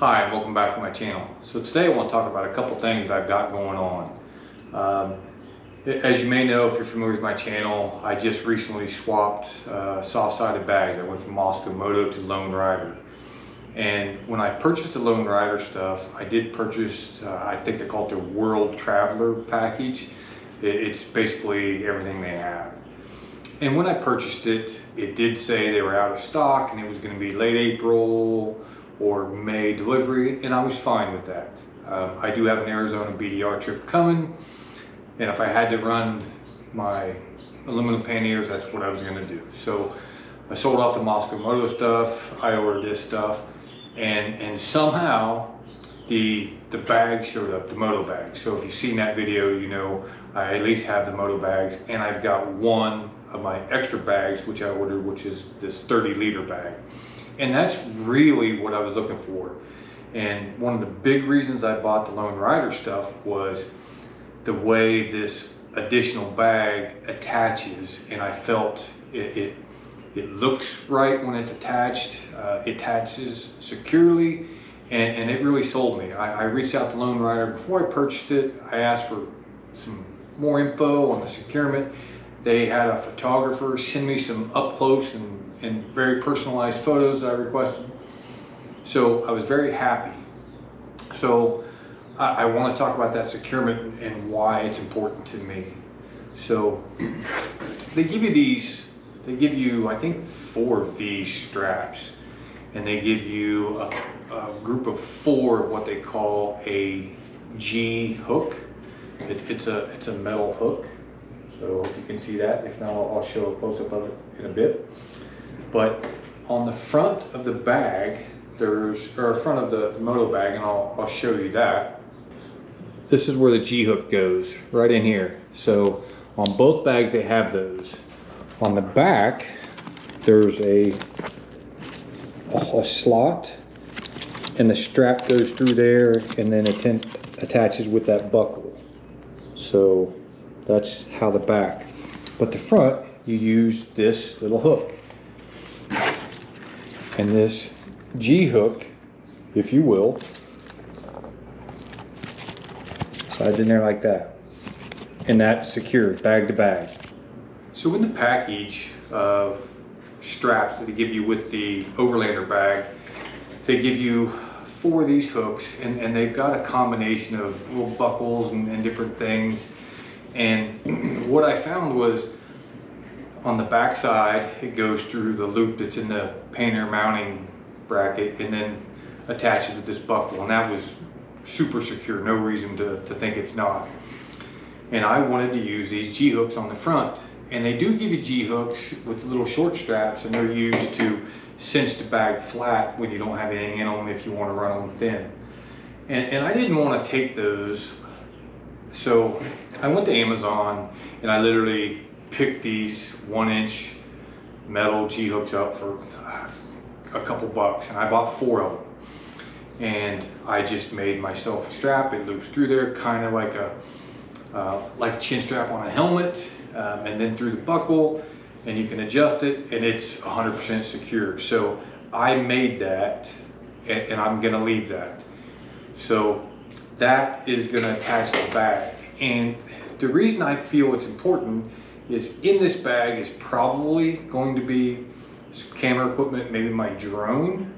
Hi, and welcome back to my channel. So today I want to talk about a couple things that I've got going on. As you may know, if you're familiar with my channel, I just recently swapped soft-sided bags. I went from Moto to Lone Rider. And when I purchased the Lone Rider stuff, I did purchase, I think they call it the World Traveler package. It's basically everything they have. And when I purchased it, it did say they were out of stock and it was going to be late April or May delivery, and I was fine with that. I do have an Arizona BDR trip coming, and if I had to run my aluminum panniers, that's what I was going to do. So I sold off the Moto stuff, I ordered this stuff, and somehow the bag showed up, the Moto bag. So if you've seen that video, you know I at least have the Moto bags, and I've got one of my extra bags which I ordered, which is this 30-liter bag. And that's really what I was looking for. And one of the big reasons I bought the Lone Rider stuff was the way this additional bag attaches, and I felt it looks right when it's attached. It attaches securely, and it really sold me. I reached out to Lone Rider before I purchased it. I asked for some more info on the securement. They had a photographer send me some up close and very personalized photos that I requested. So I was very happy. So I want to talk about that securement and why it's important to me. So they give you I think 4 of these straps, and they give you a group of 4 of what they call a G hook. It's a metal hook. So if you can see that, if not, I'll show a close-up of it in a bit. But on the front of the bag, front of the Moto bag, and I'll show you that. This is where the G hook goes, right in here. So on both bags they have those. On the back, there's a slot, and the strap goes through there, and then it attaches with that buckle. So that's how the back. But the front, you use this little hook. And this G hook, if you will, slides in there like that. And that's secures bag to bag. So in the package of straps that they give you with the Overlander bag, they give you 4 of these hooks, and they've got a combination of little buckles and different things. And what I found was on the back side, it goes through the loop that's in the pannier mounting bracket and then attaches with this buckle, and that was super secure, no reason to think it's not. And I wanted to use these G hooks on the front, and they do give you G hooks with little short straps, and they're used to cinch the bag flat when you don't have anything in them, if you want to run them thin. And I didn't want to take those, so I went to Amazon and I literally picked these 1-inch metal G hooks up for a couple bucks, and I bought 4 of them. And I just made myself a strap. It loops through there, kind of like a chin strap on a helmet, and then through the buckle, and you can adjust it, and it's 100% secure. So I made that, and I'm gonna leave that. So that is gonna attach the bag. And the reason I feel it's important is in this bag is probably going to be camera equipment, maybe my drone,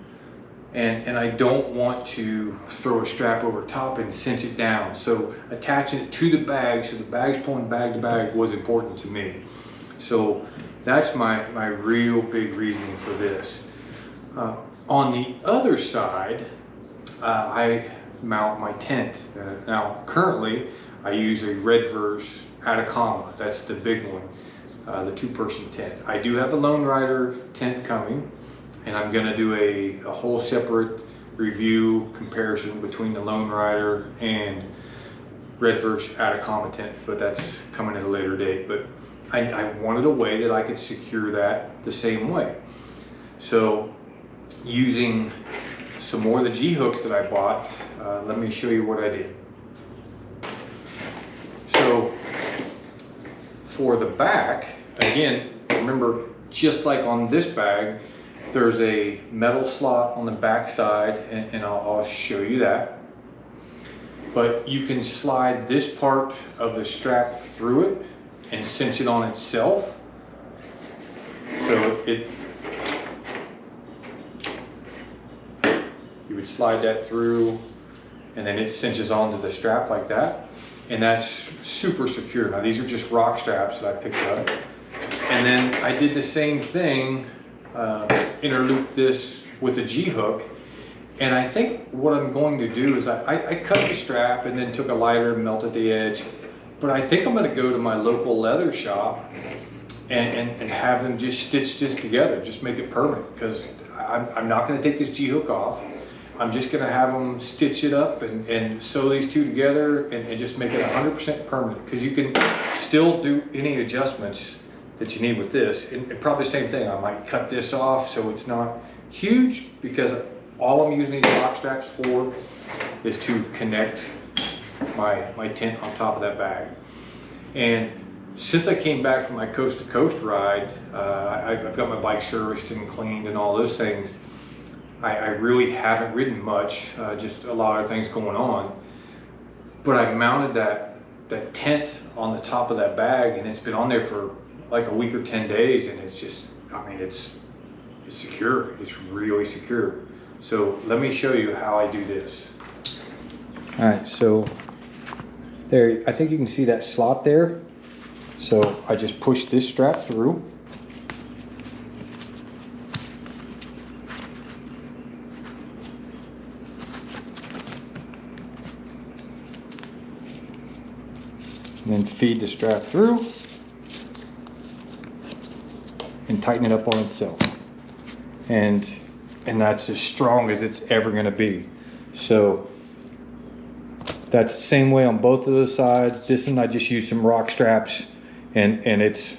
and I don't want to throw a strap over top and cinch it down. So attaching it to the bag so the bag's pulling bag to bag was important to me. So that's my real big reasoning for this. On the other side, I mount my tent. Now currently I use a Redverse Atacama. That's the big one, the 2-person tent. I do have a Lone Rider tent coming, and I'm gonna do a whole separate review comparison between the Lone Rider and Redverse Atacama tent, but that's coming at a later date. But I wanted a way that I could secure that the same way. So using some more of the G hooks that I bought, let me show you what I did. So for the back, again, remember, just like on this bag, There's a metal slot on the back side, and I'll show you that. But you can slide this part of the strap through it and cinch it on itself. So you would slide that through, and then it cinches onto the strap like that. And that's super secure. Now these are just rock straps that I picked up. And then I did the same thing, interlooped this with a G-hook. And I think what I'm going to do is I cut the strap and then took a lighter and melted the edge. But I think I'm gonna go to my local leather shop and have them just stitch this together, just make it permanent, because I'm not gonna take this G-hook off. I'm just gonna have them stitch it up and sew these two together and just make it 100% permanent, because you can still do any adjustments that you need with this. And probably the same thing, I might cut this off so it's not huge, because all I'm using these lock straps for is to connect my tent on top of that bag. And since I came back from my coast to coast ride, I've got my bike serviced and cleaned and all those things. I really haven't ridden much, just a lot of things going on. But I mounted that tent on the top of that bag, and it's been on there for like a week or 10 days, and it's just, I mean, it's secure. It's really secure. So let me show you how I do this. All right, so there, I think you can see that slot there. So I just push this strap through. And then feed the strap through and tighten it up on itself. And that's as strong as it's ever gonna be. So that's the same way on both of those sides. This one I just used some rock straps, and it's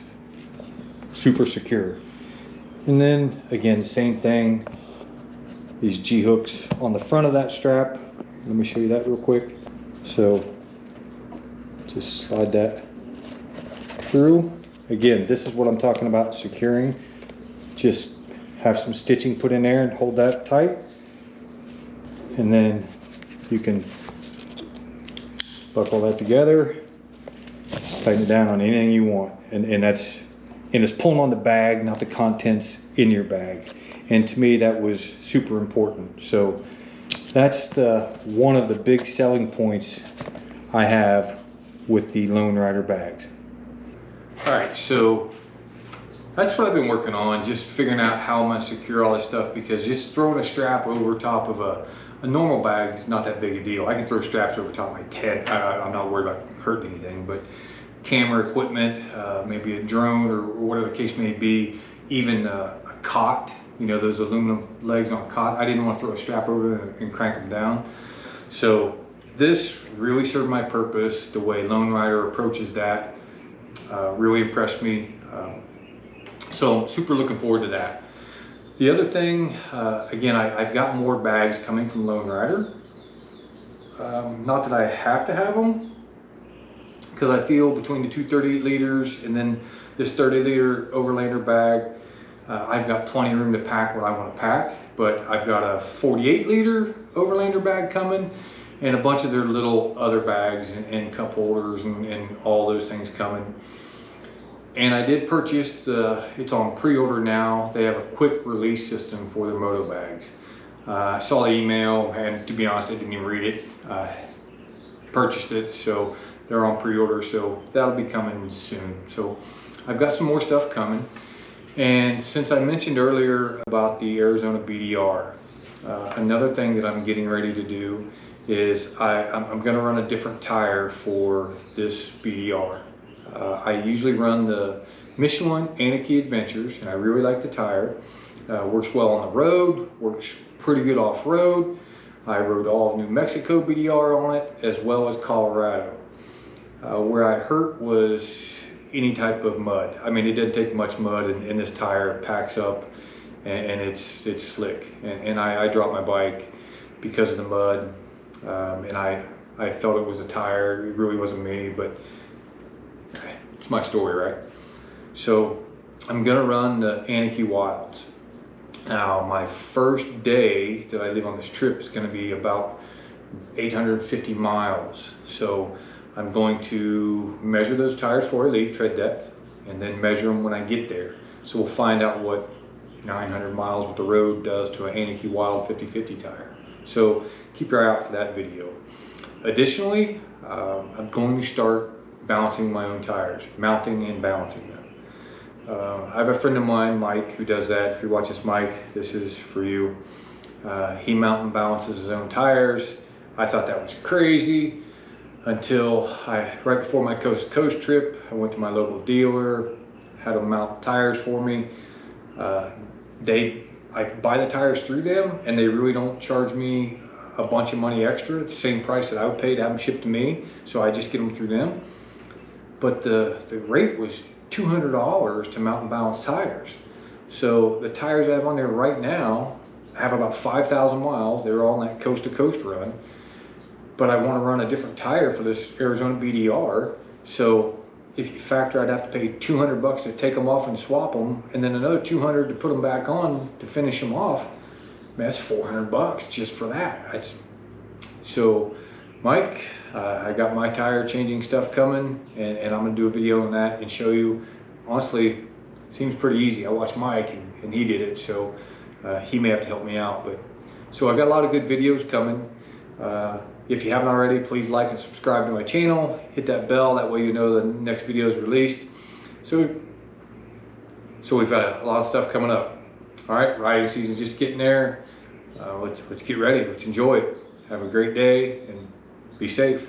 super secure. And then again, same thing, these G-hooks on the front of that strap. Let me show you that real quick. So just slide that through. Again, this is what I'm talking about securing. Just have some stitching put in there and hold that tight. And then you can buckle that together, tighten it down on anything you want. And it's pulling on the bag, not the contents in your bag. And to me, that was super important. So that's one of the big selling points I have with the Lone Rider bags. All right, so that's what I've been working on, just figuring out how I'm gonna secure all this stuff, because just throwing a strap over top of a normal bag is not that big a deal. I can throw straps over top of my tent. I'm not worried about hurting anything, but camera equipment, maybe a drone or whatever the case may be, even a cot, you know, those aluminum legs on a cot. I didn't want to throw a strap over it and crank them down. So this really served my purpose. The way Lone Rider approaches that really impressed me. So I'm super looking forward to that. The other thing, again, I've got more bags coming from Lone Rider. Not that I have to have them, because I feel between the 2 38 liters and then this 30-liter Overlander bag, I've got plenty of room to pack what I want to pack. But I've got a 48-liter Overlander bag coming, and a bunch of their little other bags and cup holders and all those things coming. And I did purchase, it's on pre-order now. They have a quick release system for their moto bags. I saw the email, and to be honest, I didn't even read it. Purchased it, so they're on pre-order, so that'll be coming soon. So I've got some more stuff coming. And since I mentioned earlier about the Arizona BDR, another thing that I'm getting ready to do is I'm gonna run a different tire for this BDR. I usually run the Michelin Anarchy Adventures, and I really like the tire. Works well on the road, works pretty good off-road. I rode all of New Mexico BDR on it, as well as Colorado. Where I hurt was any type of mud. I mean, it didn't take much mud, and this tire packs up, and it's slick. And I dropped my bike because of the mud, and I felt it was a tire. It really wasn't me, but it's my story, right? So I'm gonna run the Anarchy Wilds. Now, my first day that I live on this trip is going to be about 850 miles. So I'm going to measure those tires before I leave, tread depth, and then measure them when I get there. So we'll find out what 900 miles with the road does to a Heineke Wild 50/50 tire. So keep your eye out for that video. Additionally, I'm going to start balancing my own tires, mounting and balancing them. I have a friend of mine, Mike, who does that. If you're watching this, Mike, this is for you. He mounts and balances his own tires. I thought that was crazy until right before my coast to coast trip, I went to my local dealer, had them mount tires for me. I buy the tires through them, and they really don't charge me a bunch of money extra. It's the same price that I would pay to have them shipped to me, so I just get them through them. But the rate was $200 to mount and balance tires. So the tires I have on there right now have about 5,000 miles. They're all in that coast to coast run. But I want to run a different tire for this Arizona BDR. So if you factor, I'd have to pay $200 to take them off and swap them, and then another $200 to put them back on to finish them off. Man, that's $400 just for that. So Mike, I got my tire changing stuff coming, and I'm gonna do a video on that and show you. Honestly, seems pretty easy. I watched Mike and he did it, so he may have to help me out. But so I got a lot of good videos coming. If you haven't already, please like and subscribe to my channel. Hit that bell, that way you know the next video is released. So we've got a lot of stuff coming up. All right, riding season's just getting there. Let's get ready. Let's enjoy it. Have a great day and be safe.